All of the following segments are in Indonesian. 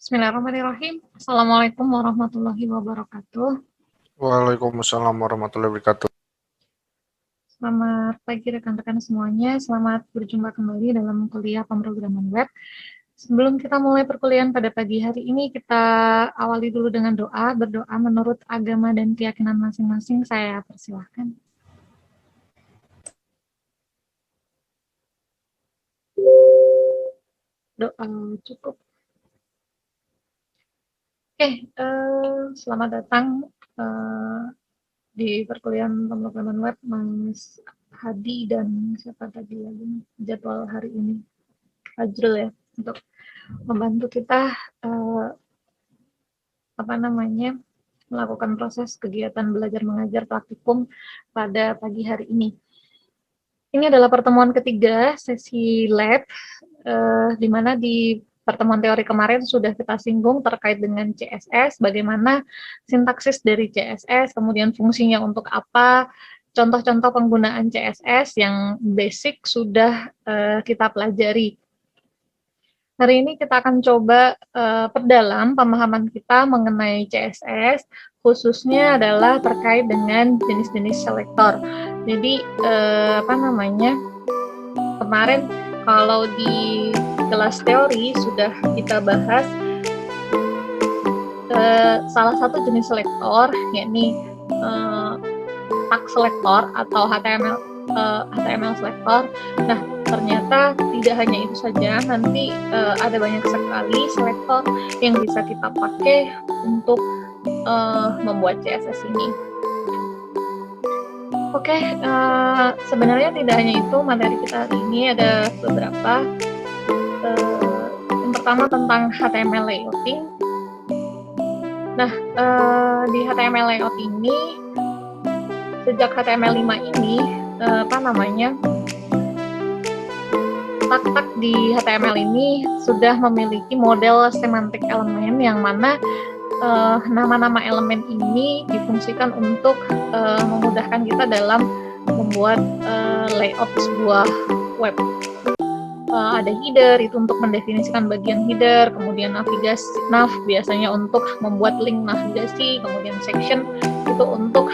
Bismillahirrahmanirrahim. Assalamualaikum warahmatullahi wabarakatuh. Waalaikumsalam warahmatullahi wabarakatuh. Selamat pagi rekan-rekan semuanya. Selamat berjumpa kembali dalam kuliah pemrograman web. Sebelum kita mulai perkuliahan pada pagi hari ini, kita awali dulu dengan doa. Berdoa menurut agama dan keyakinan masing-masing. Saya persilahkan. Doa cukup. Oke, selamat datang di perkuliahan pemrograman web, Mas Hadi dan siapa tadi lagi jadwal hari ini, Fajrul ya, untuk membantu kita melakukan proses kegiatan belajar mengajar praktikum pada pagi hari ini. Ini adalah pertemuan ketiga sesi lab, di mana di pertemuan teori kemarin sudah kita singgung terkait dengan CSS, bagaimana sintaksis dari CSS, kemudian fungsinya untuk apa, contoh-contoh penggunaan CSS yang basic sudah kita pelajari. Hari ini kita akan coba perdalam pemahaman kita mengenai CSS, khususnya adalah terkait dengan jenis-jenis selektor. Jadi kemarin kalau di kelas teori sudah kita bahas salah satu jenis selektor, yakni tag selektor atau HTML selektor. Nah, ternyata tidak hanya itu saja, nanti ada banyak sekali selektor yang bisa kita pakai untuk membuat CSS ini. Oke, sebenarnya tidak hanya itu materi kita hari ini, ada beberapa. Yang pertama tentang HTML layouting. Nah, di HTML layout ini, sejak HTML5 ini, tag-tag di HTML ini sudah memiliki model semantik elemen yang mana nama-nama elemen ini difungsikan untuk memudahkan kita dalam membuat layout sebuah web. Ada header, itu untuk mendefinisikan bagian header, kemudian navigasi, nav biasanya untuk membuat link navigasi, kemudian section itu untuk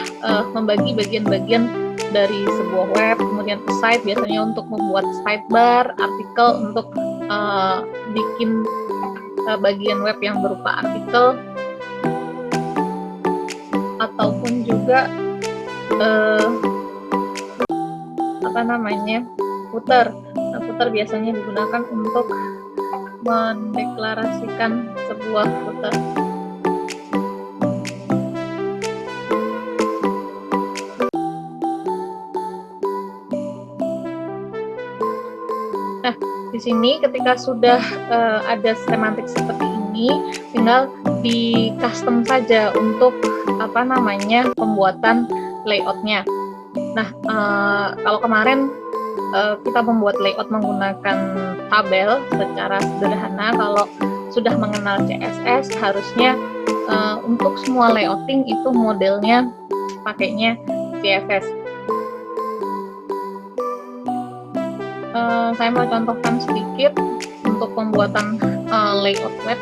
membagi bagian-bagian dari sebuah web, kemudian site biasanya untuk membuat sidebar, artikel untuk bikin bagian web yang berupa artikel, ataupun juga footer. Nah, footer biasanya digunakan untuk mendeklarasikan sebuah footer. Nah, di sini ketika sudah ada semantik seperti ini, tinggal di custom saja untuk pembuatan layoutnya. Nah, kalau kemarin kita membuat layout menggunakan tabel secara sederhana, kalau sudah mengenal CSS harusnya untuk semua layouting itu modelnya pakainya CSS. Saya mau contohkan sedikit untuk pembuatan layout web.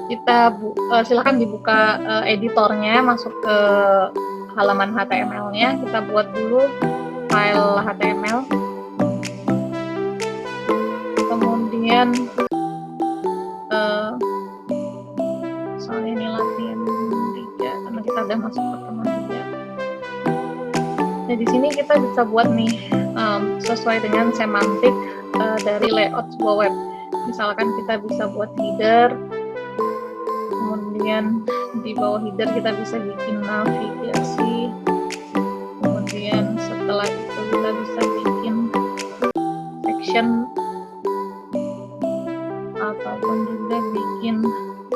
Kita silakan dibuka editornya, masuk ke halaman HTML-nya. Kita buat dulu file HTML. Kemudian soalnya ini latihan 3 karena kita udah masuk ke pertemuan 3. Nah, di sini kita bisa buat nih sesuai dengan semantik dari layout sebuah web. Misalkan kita bisa buat header, kemudian di bawah header kita bisa bikin navigasi, kemudian setelah itu kita bisa bikin section ataupun juga bikin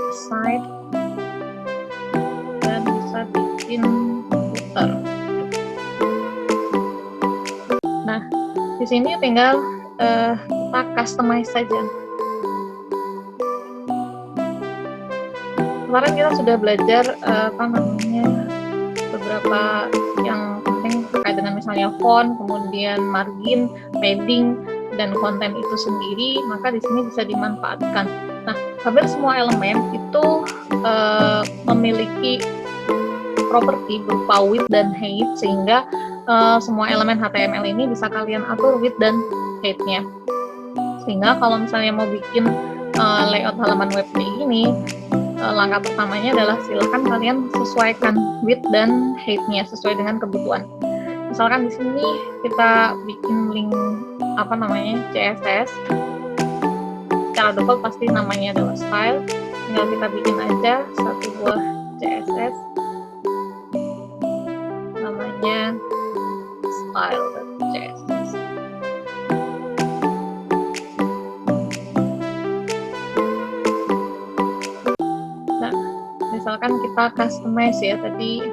site dan bisa bikin footer. Nah, di sini tinggal kita customize saja. Kemarin kita sudah belajar beberapa yang penting terkait dengan misalnya font, kemudian margin, padding, dan konten itu sendiri, maka di sini bisa dimanfaatkan. Nah, hampir semua elemen itu memiliki properti berupa width dan height, sehingga semua elemen HTML ini bisa kalian atur width dan height-nya. Sehingga kalau misalnya mau bikin layout halaman web kayak gini, langkah pertamanya adalah silahkan kalian sesuaikan width dan height-nya sesuai dengan kebutuhan. Misalkan di sini kita bikin link CSS, secara default pasti namanya adalah style. Tinggal kita bikin aja satu buah CSS namanya style.css. Nah, misalkan kita customize ya tadi,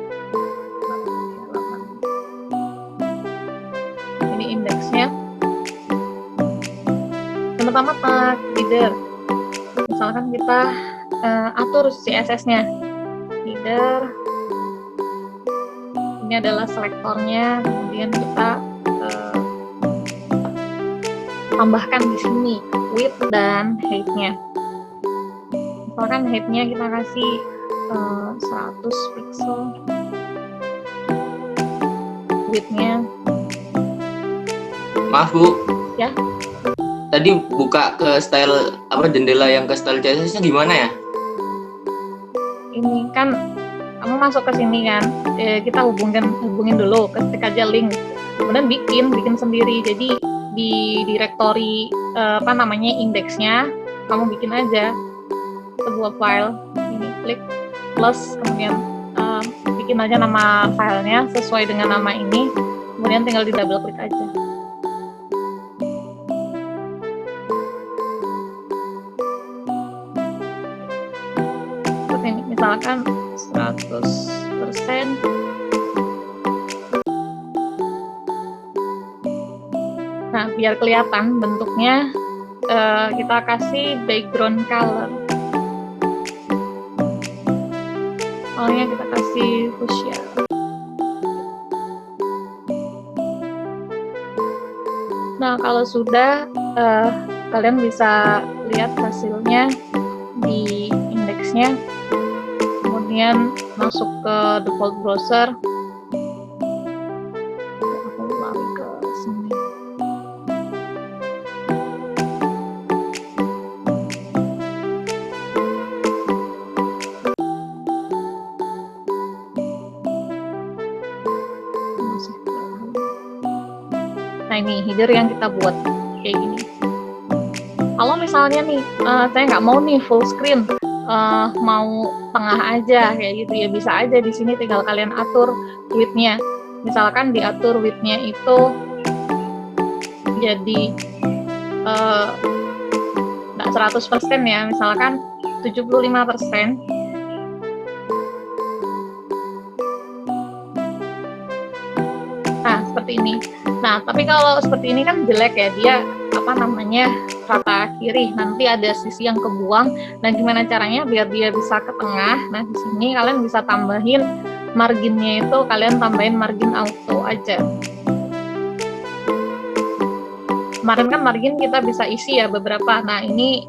ini indeksnya. Yang pertama tag header, misalkan kita atur CSS-nya, header ini adalah selektornya, kemudian kita tambahkan di sini width dan height-nya. Misalkan height-nya kita kasih 100 pixel, width-nya. Maaf Bu. Ya. Tadi buka ke style jendela yang ke style CSS-nya gimana ya? Ini kan kamu masuk ke sini kan, kita hubungin dulu, ketik aja link, kemudian bikin sendiri. Jadi di directory indeksnya kamu bikin aja sebuah file, ini klik plus, kemudian bikin aja nama filenya sesuai dengan nama ini, kemudian tinggal di double klik aja. Seperti ini, misalkan 100%. Nah, biar kelihatan bentuknya, kita kasih background color. Awalnya kita kasih fuchsia. Nah, kalau sudah, kalian bisa lihat hasilnya di indeksnya. Kemudian masuk ke default browser. Aku lari ke sini. Nah, ini header yang kita buat kayak gini. Kalau misalnya nih, saya nggak mau nih full screen, mau tengah aja kayak gitu ya, bisa aja di sini tinggal kalian atur width-nya. Misalkan diatur width-nya itu jadi nggak 100% ya, misalkan 75%. Nah, seperti ini. Nah, tapi kalau seperti ini kan jelek ya, dia rata kiri, nanti ada sisi yang kebuang. Nah, gimana caranya biar dia bisa ke tengah? Nah, di sini kalian bisa tambahin marginnya, itu kalian tambahin margin auto aja. Kemarin kan margin kita bisa isi ya beberapa. Nah, ini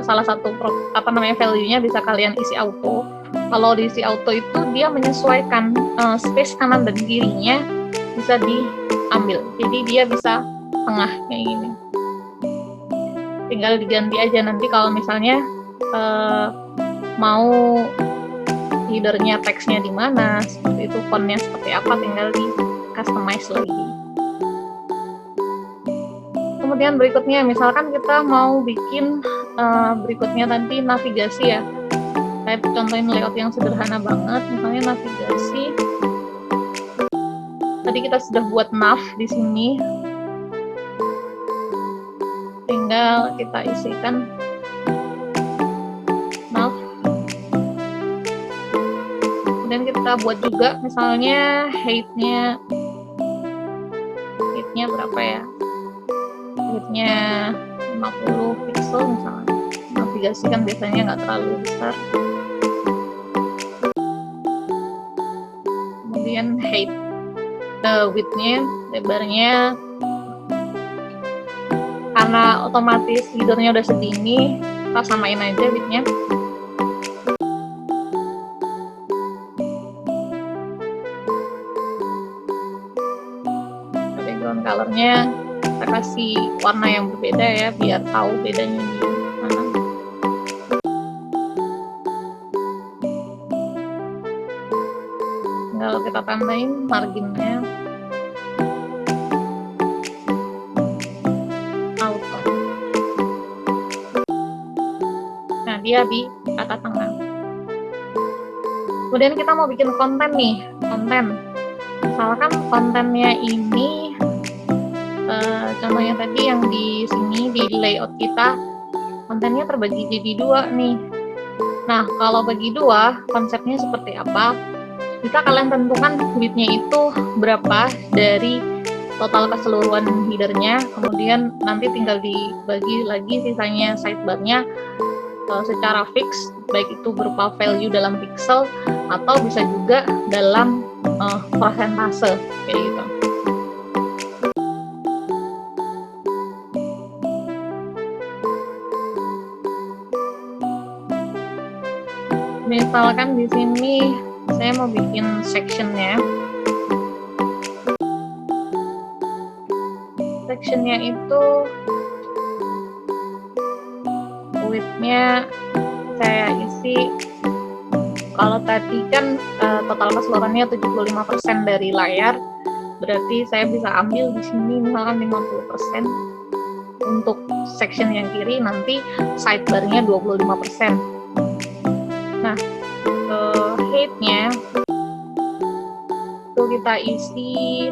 salah satu value-nya bisa kalian isi auto. Kalau diisi auto itu dia menyesuaikan space kanan dan kirinya bisa diambil. Jadi dia bisa tengah kayak gini. Tinggal diganti aja nanti kalau misalnya mau header-nya teksnya di mana, seperti itu, font-nya seperti apa, tinggal di customize lagi. Kemudian berikutnya, misalkan kita mau bikin berikutnya nanti navigasi ya. Saya contohin layout yang sederhana banget, misalnya navigasi. Tadi kita sudah buat nav di sini. Tinggal kita isikan nav. Kemudian kita buat juga misalnya height-nya berapa ya? Height-nya 50 pixel misalnya. Navigasi kan biasanya nggak terlalu besar. Kemudian height, width-nya, lebarnya karena otomatis leadernya udah segini, kita samain aja widthnya. Background colornya kita kasih warna yang berbeda ya, biar tahu bedanya di mana. Tinggal kita tambahin marginnya. Auto. Nah, dia di kata tengah. Kemudian kita mau bikin konten nih, konten. Misalkan kontennya ini, contohnya tadi yang di sini di layout kita, kontennya terbagi jadi 2 nih. Nah, kalau bagi 2, konsepnya seperti apa? Bisa kalian tentukan width-nya itu berapa dari total keseluruhan header-nya, kemudian nanti tinggal dibagi lagi sisanya sidebar-nya secara fix, baik itu berupa value dalam pixel atau bisa juga dalam persentase kayak gitu. Misalkan di sini saya mau bikin sectionnya. Sectionnya itu width-nya saya isi, kalau tadi kan total keseluruhannya 75% dari layar, berarti saya bisa ambil di sini misalkan 50% untuk section yang kiri, nanti sidebar-nya 25%. Nah, height-nya itu kita isi,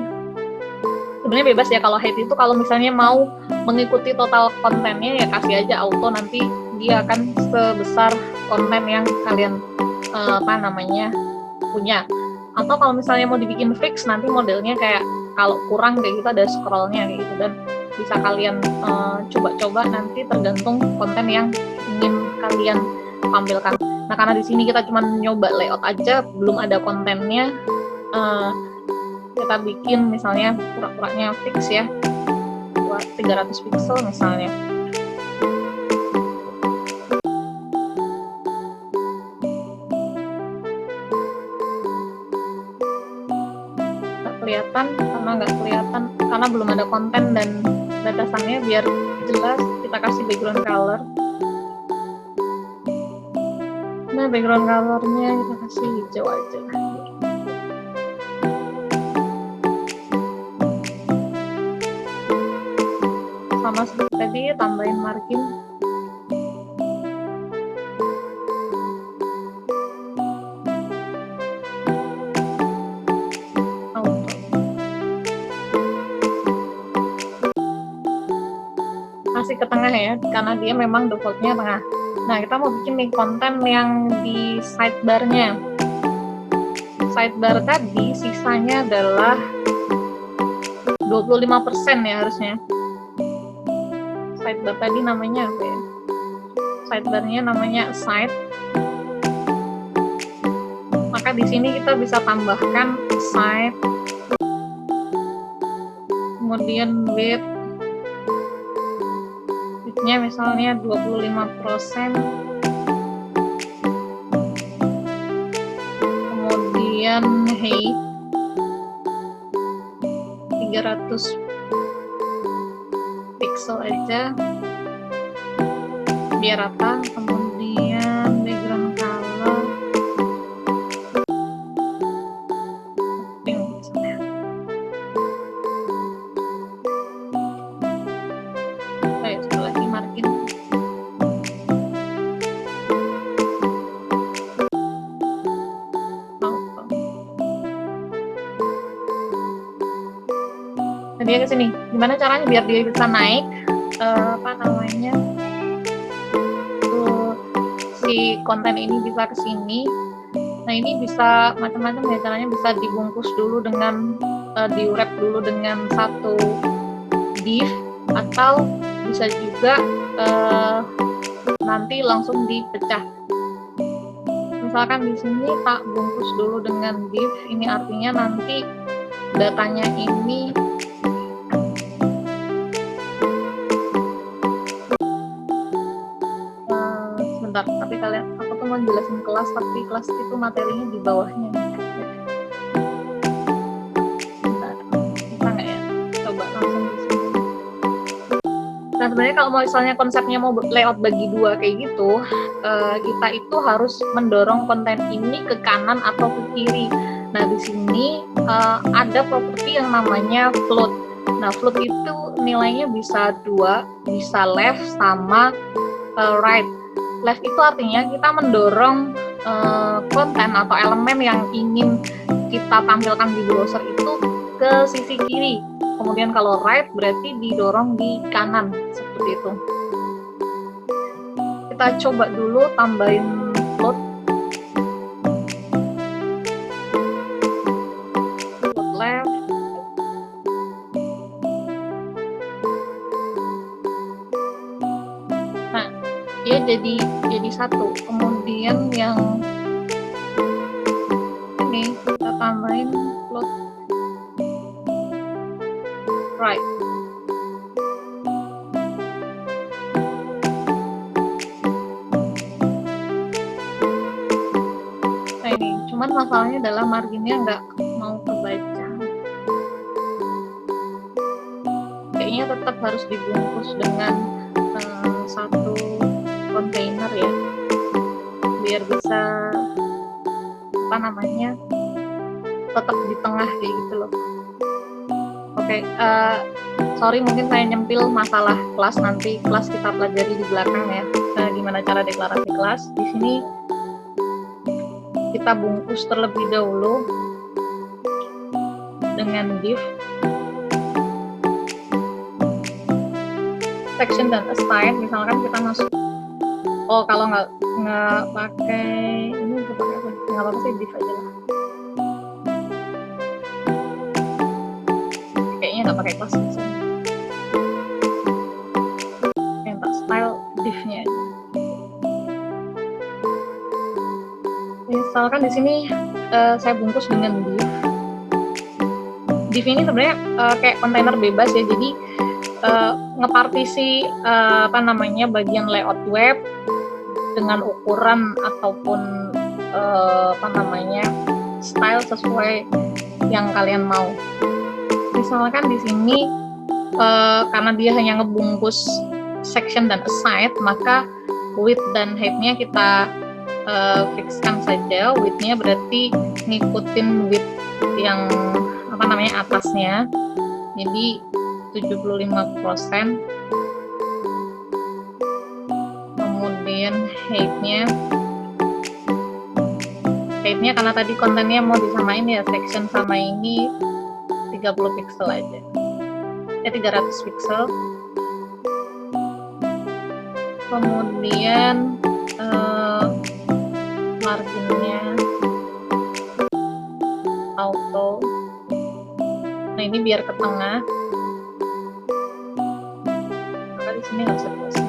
sebenarnya bebas ya kalau height itu, kalau misalnya mau mengikuti total kontennya ya kasih aja auto, nanti dia akan sebesar konten yang kalian punya. Atau kalau misalnya mau dibikin fix, nanti modelnya kayak kalau kurang kayak gitu ada scrollnya kayak gitu, dan bisa kalian coba-coba nanti tergantung konten yang ingin kalian tampilkan. Nah, karena di sini kita cuma nyoba layout aja, belum ada kontennya, kita bikin misalnya pura-puranya fix ya, 300 pixel misalnya. Nggak kelihatan karena belum ada konten dan batasannya, biar jelas kita kasih background color. Nah, background colornya kita kasih hijau aja. Sama seperti tadi, tambahin margin. Kasih ke tengah ya, karena dia memang defaultnya tengah. Nah, kita mau bikin nih konten yang di sidebar-nya. Sidebar tadi sisanya adalah 25% ya harusnya. Sidebar tadi namanya apa ya? Sidebar-nya namanya side. Maka di sini kita bisa tambahkan side, kemudian width nya misalnya 25%, kemudian height 300 pixel aja biar rata, kemudian background color pink misalnya. Dia ke sini. Gimana caranya biar dia bisa naik si konten ini bisa ke sini. Nah, ini bisa macam-macam ya caranya, bisa dibungkus dulu dengan di-wrap dulu dengan satu div, atau bisa juga nanti langsung dipecah. Misalkan di sini tak bungkus dulu dengan div, ini artinya nanti datanya ini cuma jelasin kelas, tapi kelas itu materinya di bawahnya. Bentar, bisa nggak ya? Coba langsung di sini. Nah, sebenarnya kalau misalnya konsepnya mau layout bagi dua kayak gitu, kita itu harus mendorong konten ini ke kanan atau ke kiri. Nah, di sini ada properti yang namanya float. Nah, float itu nilainya bisa 2, bisa left sama right. Left itu artinya kita mendorong konten atau elemen yang ingin kita tampilkan di browser itu ke sisi kiri. Kemudian kalau right berarti didorong di kanan, seperti itu. Kita coba dulu tambahin float. Float left. Nah, dia jadi 1. Kemudian yang ini kita tambahin float right. Nah, ini cuman masalahnya adalah marginnya nggak mau kebaca. Kayaknya tetap harus dibungkus dengan satu kontainer ya, biar bisa tetap di tengah kayak gitu loh. Oke, sorry mungkin saya nyempil masalah kelas, nanti kelas kita pelajari di belakang ya, gimana cara deklarasi kelas. Di sini kita bungkus terlebih dahulu dengan div section dan assign. Misalkan kita masuk, kalau nggak pakai ini, nggak pakai apa, nggak apa-apa sih, div aja lah. Kayaknya nggak pakai kelas misalnya. Minta style div-nya aja. Misalkan di sini saya bungkus dengan div. Div ini sebenarnya kayak kontainer bebas ya, jadi ngepartisi bagian layout web dengan ukuran ataupun style sesuai yang kalian mau. Misalkan di sini karena dia hanya ngebungkus section dan aside, maka width dan height-nya kita fixkan saja. Width-nya berarti ngikutin width yang atasnya, jadi 75%. Kemudian height-nya karena tadi kontennya mau disamain ya, section sama ini 30 pixel aja, 300 pixel. Kemudian marginnya auto. Nah, ini biar ke tengah, maka di sini nggak usah dikasih.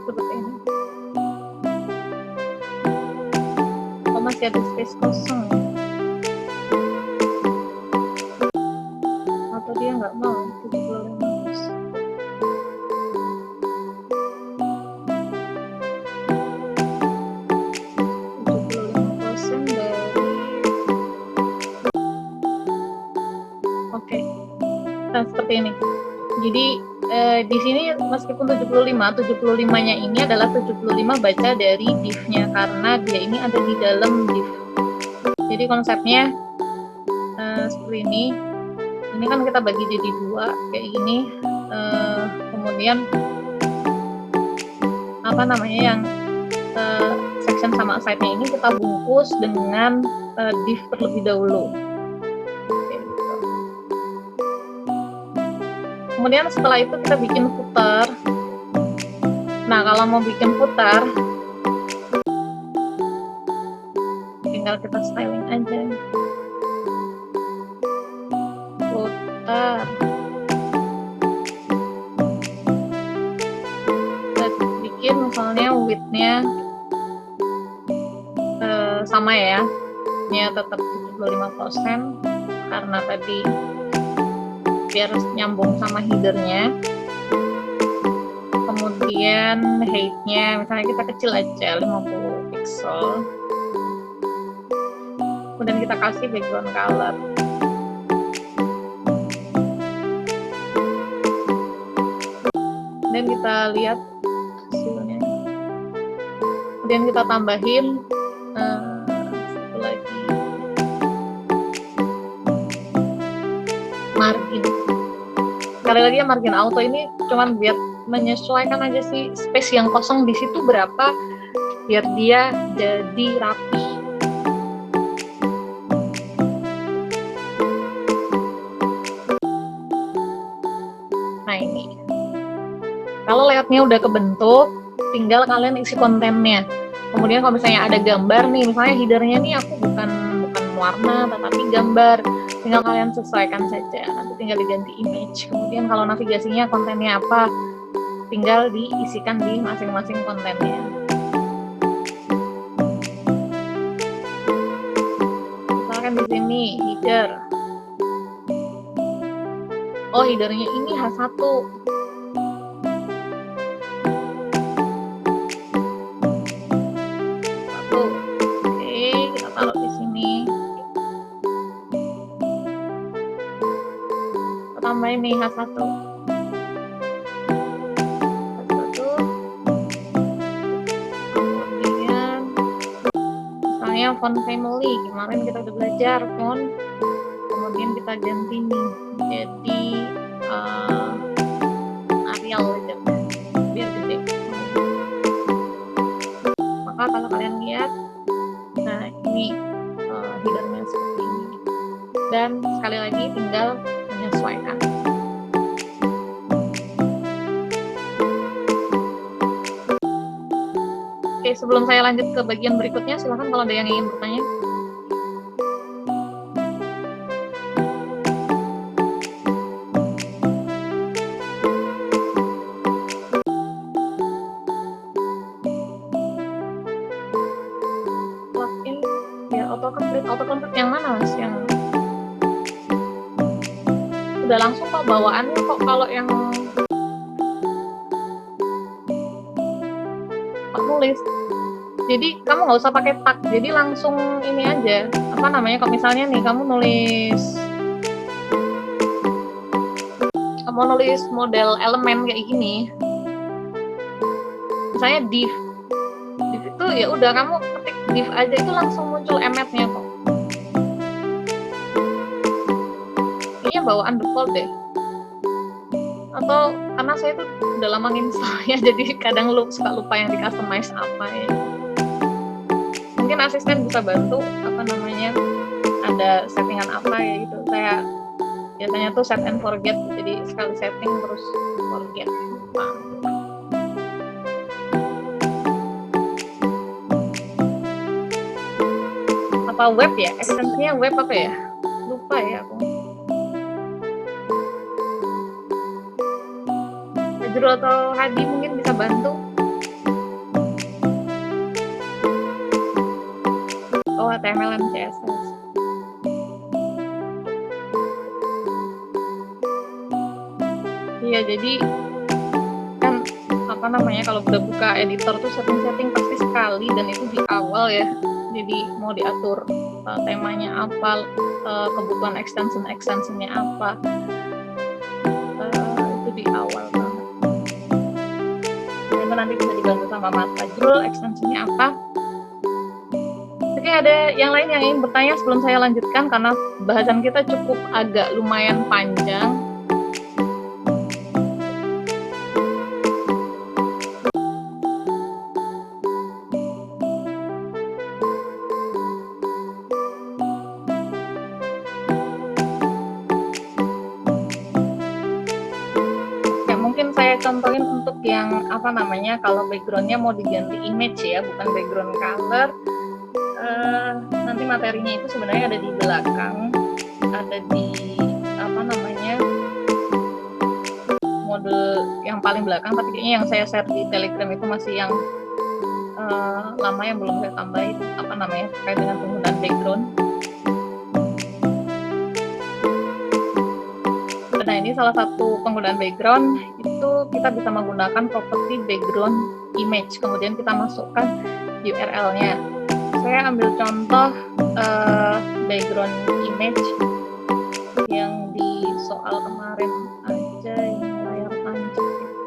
Seperti ini. Masih ada space kosong ya? Atau dia nggak mau 75%? Nah, seperti ini. Jadi di sini meskipun 75-nya ini adalah 75 baca dari div-nya, karena dia ini ada di dalam div. Jadi konsepnya seperti ini. Ini kan kita bagi jadi 2 kayak gini. Kemudian yang section sama aside-nya ini kita bungkus dengan div terlebih dahulu. Kemudian setelah itu kita bikin footer. Nah, kalau mau bikin footer, tinggal kita styling aja. Footer. Kita bikin misalnya width-nya sama ya. Ini tetap 75% karena tadi biar nyambung sama headernya. Kemudian height-nya misalnya kita kecil aja 50 pixel. Kemudian kita kasih background color. Dan kita lihat hasilnya. Kemudian kita tambahin satu lagi margin. Sekali lagi ya, margin auto ini cuman biar menyesuaikan aja sih space yang kosong di situ berapa biar dia jadi rapi. Nah ini, kalau layoutnya udah kebentuk, tinggal kalian isi kontennya. Kemudian kalau misalnya ada gambar nih, misalnya headernya nih aku bukan warna tetapi gambar, tinggal kalian sesuaikan saja. Nanti tinggal diganti image. Kemudian kalau navigasinya kontennya apa, tinggal diisikan di masing-masing kontennya. Misalkan di sini header. Oh, headernya ini H1. Oke, kita taruh di sini. Kita tambahin nih H1. Font family, kemarin kita udah belajar font, kemudian kita ganti nih jadi Arial aja biar gede. Maka kalau kalian lihat, nah ini headernya seperti ini, dan sekali lagi tinggal menyesuaikan. Oke, sebelum saya lanjut ke bagian berikutnya, silakan kalau ada yang ingin bertanya. Plugin biar autocomplete yang mana mas? Yang udah langsung kok bawaannya kok, kalau yang nulis. Jadi kamu nggak usah pakai tag, jadi langsung ini aja, apa namanya, kalau misalnya nih kamu nulis model elemen kayak gini, misalnya div itu ya udah kamu ketik div aja, itu langsung muncul emetnya kok. Kayaknya bawaan default deh, atau karena saya tuh udah lama install ya, jadi kadang suka lupa yang di customize apa ya. Mungkin asisten bisa bantu, apa namanya, ada settingan apa ya gitu. Saya biasanya tuh set and forget, jadi sekali setting terus forget, lupa. Apa web ya, extensionnya web apa ya, lupa ya aku. Fajrul atau Hadi mungkin bisa bantu. Oh, HTML dan CSS. Iya, jadi kan apa namanya, kalau udah buka editor tuh setting-setting pasti sekali, dan itu di awal ya. Jadi mau diatur temanya apa, kebutuhan extensionnya apa, itu di awal banget. Itu nanti bisa dibantu sama Mas Fajrul, extensionnya apa. Oke, ada yang lain yang ingin bertanya sebelum saya lanjutkan, karena bahasan kita cukup agak lumayan panjang. Ya, mungkin saya contohin untuk yang apa namanya, kalau backgroundnya mau diganti image ya, bukan background color. Nanti materinya itu sebenarnya ada di belakang, ada di apa namanya, mode yang paling belakang, tapi kayaknya yang saya share di Telegram itu masih yang lama yang belum saya tambahin, apa namanya, terkait dengan penggunaan background. Nah, ini salah satu penggunaan background itu kita bisa menggunakan properti background image, kemudian kita masukkan URL-nya. Saya ambil contoh background image yang di soal kemarin aja, yang layar tancap itu.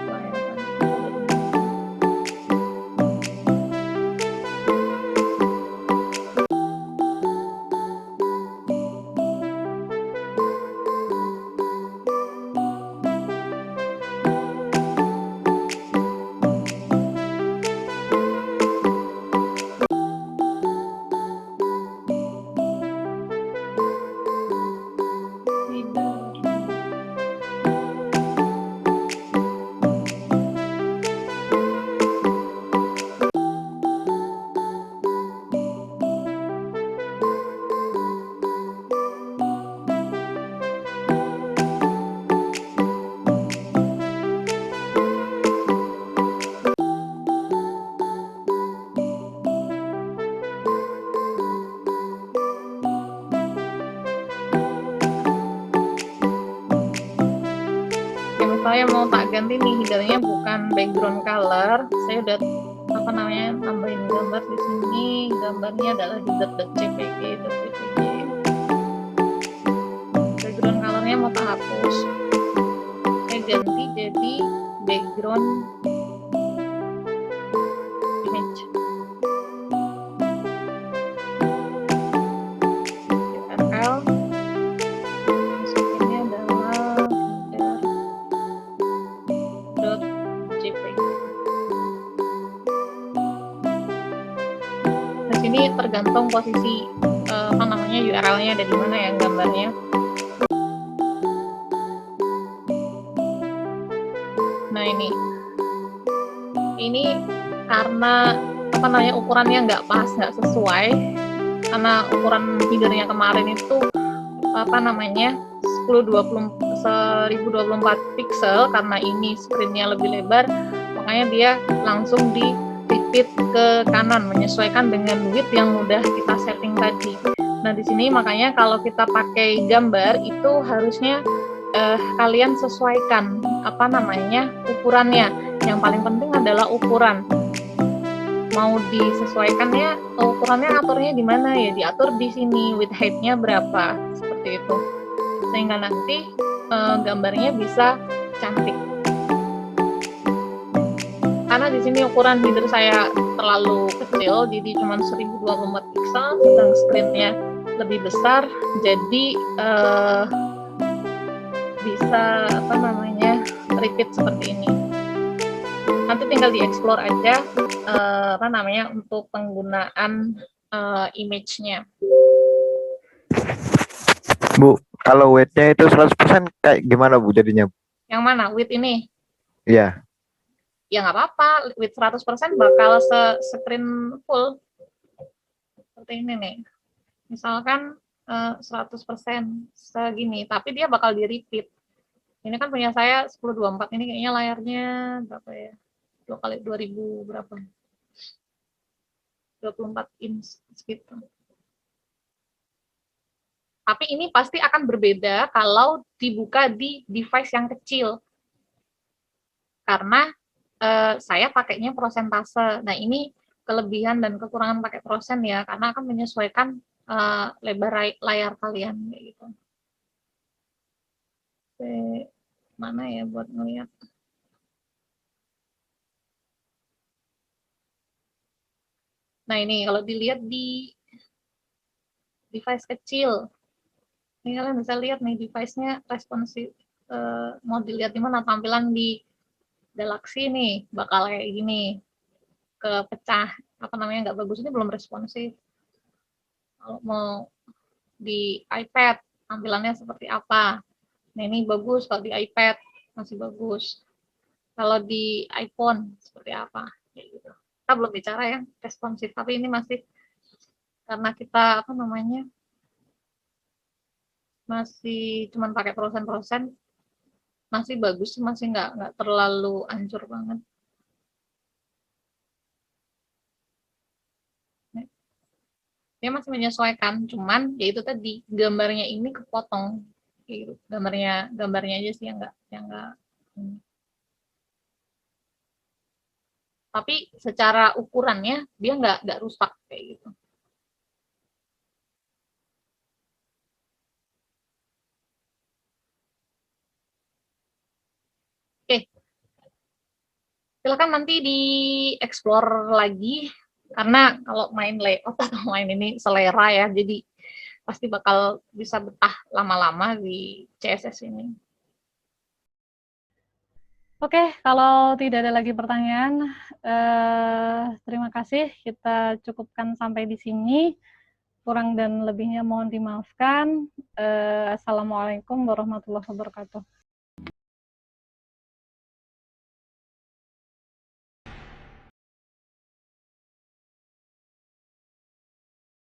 Layar tancap itu ada di mana? Saya mau tak ganti nih, headernya bukan background color, saya udah nambahin gambar di sini, gambarnya adalah header.jpg. Background colornya mau tak hapus, saya ganti jadi background image. URL masukinnya adalah header.jpg. Di sini tergantung posisi URL-nya ada di mana ya, gambarnya. Nah, ini karena ukurannya nggak pas, nggak sesuai, karena ukuran headernya kemarin itu 1024 pixel, karena ini screen-nya lebih lebar, makanya dia langsung di repeat ke kanan menyesuaikan dengan width yang udah kita setting tadi. Nah, di sini makanya kalau kita pakai gambar itu harusnya kalian sesuaikan ukurannya. Yang paling penting adalah ukuran. Mau disesuaikannya, ukurannya aturnya di mana ya? Diatur di sini, width height-nya berapa, seperti itu. Sehingga nanti gambarnya bisa cantik. Karena di sini ukuran header saya terlalu kecil, jadi cuma 1024 pixel, sedang screen-nya lebih besar, jadi bisa repeat seperti ini. Nanti tinggal di-explore aja untuk penggunaan image-nya. Bu, kalau weight-nya itu 100% kayak gimana Bu jadinya? Yang mana? Width ini? Iya. Ya nggak apa-apa, width 100% bakal screen full. Seperti ini nih. Misalkan 100% segini, tapi dia bakal di-repeat. Ini kan punya saya 1024, ini kayaknya layarnya berapa ya? 2 kali 2000 berapa? 24 inch gitu. Tapi ini pasti akan berbeda kalau dibuka di device yang kecil. Karena saya pakainya prosentase. Nah, ini kelebihan dan kekurangan pakai prosen ya, karena akan menyesuaikan lebar layar kalian kayak gitu. Mana ya buat ngeliat? Nah, ini kalau dilihat di device kecil, ini kalian bisa lihat nih device-nya responsif. Mau dilihat di mana tampilan di Galaxy nih, bakal kayak gini, kepecah, nggak bagus, ini belum responsif. Kalau mau di iPad, tampilannya seperti apa? Nah, ini bagus, kalau di iPad masih bagus. Kalau di iPhone seperti apa? Kayak gitu. Kita belum bicara ya responsif, tapi ini masih karena kita masih cuman pakai prosen-prosen, masih bagus, masih nggak terlalu hancur banget. dia masih menyesuaikan, cuman ya itu tadi gambarnya ini kepotong kayak gitu. Gambarnya aja sih yang enggak tapi secara ukurannya dia nggak rusak kayak gitu. Oke, silakan nanti di-explore lagi, karena kalau main layout atau main ini selera ya, jadi pasti bakal bisa betah lama-lama di CSS ini. Oke, kalau tidak ada lagi pertanyaan, terima kasih. Kita cukupkan sampai di sini. Kurang dan lebihnya mohon dimaafkan. Assalamualaikum warahmatullahi wabarakatuh.